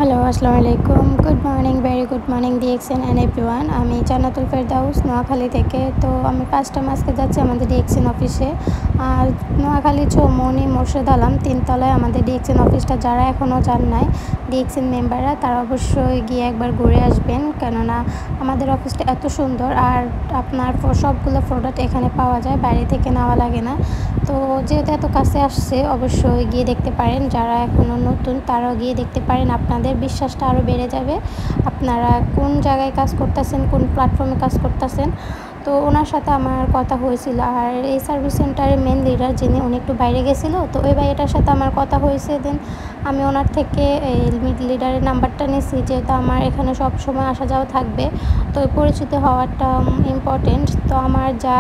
Hello, আসসালামু আলাইকুম। Good morning, very good morning DXN and everyone. আমি জান্নাতুল ফেরদাউস নোয়াখালী থেকে। তো আমি 5টা আজকে যাচ্ছি আমাদের ডিএক্সএন অফিসে। আর নোয়াখালী চৌমনি মোর্শেদ আলম 3 তলায় আমাদের ডিএক্সএন অফিসটা। যারা এখনও যান নাই ডিএক্সএন মেম্বাররা, তারা অবশ্যই গিয়ে একবার ঘুরে আসবেন, কেননা আমাদের অফিসটা এত সুন্দর। আর আপনার সবগুলো প্রোডাক্ট এখানে পাওয়া যায়, বাইরে থেকে নেওয়া লাগে না। তো যেহেতু এত কাছে আসছে, অবশ্যই গিয়ে দেখতে পারেন। যারা এখনও নতুন তারাও গিয়ে দেখতে পারেন, আপনাদের বিশ্বাসটা আরও বেড়ে যাবে। আপনারা কোন জায়গায় কাজ করতেছেন, কোন প্ল্যাটফর্মে কাজ করতেছেন। তো ওনার সাথে আমার কথা হয়েছিল। আর এই সার্ভিস সেন্টারের মেন লিডার যিনি, উনি একটু বাইরে গেছিলো, তো ওই ভাইটার সাথে আমার কথা হয়েছে। দেন আমি ওনার থেকে এই লিডারের নাম্বারটা নিয়েছি, যেহেতু আমার এখানে সব সময় আসা যাওয়া থাকবে। তো পরিচিত হওয়াটা ইম্পর্টেন্ট। তো আমার যা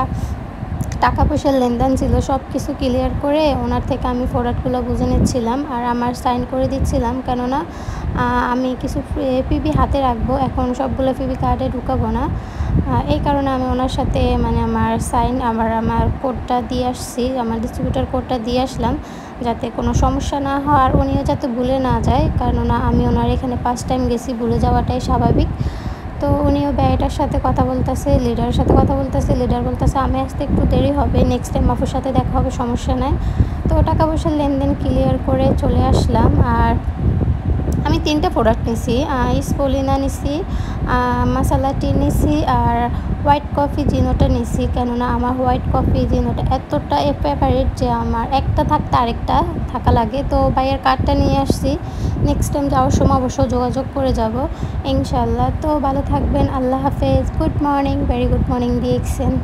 টাকা পয়সার লেনদেন ছিল সব কিছু ক্লিয়ার করে ওনার থেকে আমি প্রোডাক্টগুলো বুঝে নিচ্ছিলাম, আর আমার সাইন করে দিচ্ছিলাম, কেননা আমি কিছু পিবি হাতে রাখবো। এখন সবগুলো পিবি কার্ডে ঢুকাবো না। এই কারণে আমি ওনার সাথে আমার সাইন আমার কোডটা দিয়ে আসছি, আমার ডিস্ট্রিবিউটার কোডটা দিয়ে আসলাম, যাতে কোনো সমস্যা না হয় আর উনিও যাতে ভুলে না যায়, কেননা আমি ওনার এখানে 5 টাইম গেছি, ভুলে যাওয়াটাই স্বাভাবিক। তো উনিও ব্যয়টার সাথে কথা বলতেছে, লিডারের সাথে কথা বলতেছে। লিডার বলতেছে আমি আসতে একটু দেরি হবে, নেক্সট টাইম আপুর সাথে দেখা হবে, সমস্যা নাই। তো টাকা পয়সার লেনদেন ক্লিয়ার করে চলে আসলাম। আর আমি 3টা প্রোডাক্ট নিছি, স্পলিনা নিছি, মশালা টি নিছি, আর হোয়াইট কফি জিনোটা নিছি, কেননা আমার হোয়াইট কফি জিনোটা এতটা ফেভারিট যে আমার একটা থাকতে আরেকটা থাকা লাগে। তো ভাইয়ের কার্ডটা নিয়ে আসছি, নেক্সট টাইম যাওয়ার সময় অবশ্য যোগাযোগ করে যাব ইনশাল্লাহ। তো ভালো থাকবেন, আল্লাহ হাফেজ। Good morning, very good morning DXN.